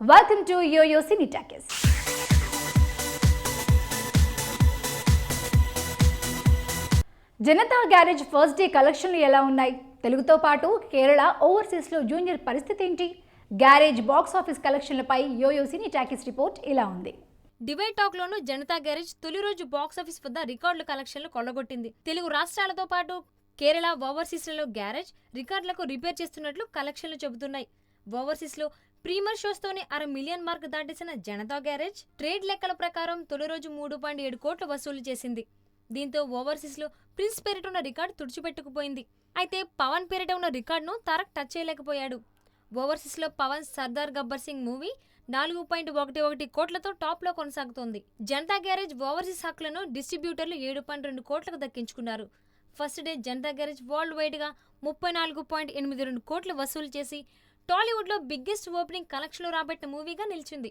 Welcome to Yo-Yo Cine Takis. Janata garage first day కలెక్షన్లు ఎలా ఉన్నాయి? తెలుగుతో పాటు కేరళ ఓవర్సీస్లో జూనియర్ పరిస్థితి ఏంటి? గ్యారేజ్ బాక్స్ ఆఫీస్ కలెక్షన్లపై యోయో సినీ టాకీస్ రిపోర్ట్ ఇలా ఉంది. డివైడ్ టాక్ లోను జనతా గ్యారేజ్ తొలి రోజు బాక్స్ ఆఫీస్ వద్ద రికార్డుల కలెక్షన్లు కొల్లగొట్టింది. తెలుగు రాష్ట్రాలతో పాటు కేరళ ఓవర్సీస్లలో గ్యారేజ్ రికార్డులకు రిపేర్ చేస్తున్నట్లు కలెక్షన్లు చెబుతున్నాయి. ఓవర్సీస్లో ప్రీమియర్ షోస్తోనే 500,000 మార్క్ దాటేసిన జనతా గ్యారేజ్ ట్రేడ్ లెక్కల ప్రకారం తొలి రోజు 3.7 కోట్లు వసూలు చేసింది. దీంతో ఓవర్సీస్లో ప్రిన్స్ పేరిట ఉన్న రికార్డు తుడిచిపెట్టుకుపోయింది. అయితే పవన్ పేరిట ఉన్న రికార్డును తారక్ టచ్ చేయలేకపోయాడు. ఓవర్సీస్లో పవన్ సర్దార్ గబ్బర్ సింగ్ మూవీ 4.11 కోట్లతో టాప్లో కొనసాగుతోంది. జనతా గ్యారేజ్ ఓవర్సీస్ హక్కులను డిస్ట్రిబ్యూటర్లు 7.2 కోట్లకు దక్కించుకున్నారు. First day Janatha Garage world వైడ్గా 34.82 కోట్లు వసూలు చేసి టాలీవుడ్లో బిగ్గెస్ట్ ఓపెనింగ్ కలెక్షన్లు రాబట్టిన మూవీగా నిలిచింది.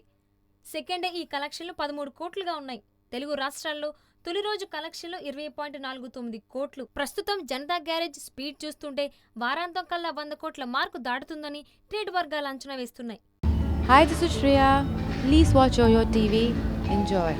సెకండ్ డే ఈ కలెక్షన్లు 13 కోట్లుగా ఉన్నాయి. తెలుగు రాష్ట్రాల్లో తొలి రోజు కలెక్షన్లు 20.49 కోట్లు. ప్రస్తుతం జనతా గ్యారేజ్ స్పీడ్ చూస్తుంటే వారాంతం కల్లా 100 కోట్ల మార్కు దాటుతుందని ట్రేడ్ వర్గాలు అంచనా వేస్తున్నాయి. Hi, this is Shreya. Please watch Yo-Yo TV. Enjoy.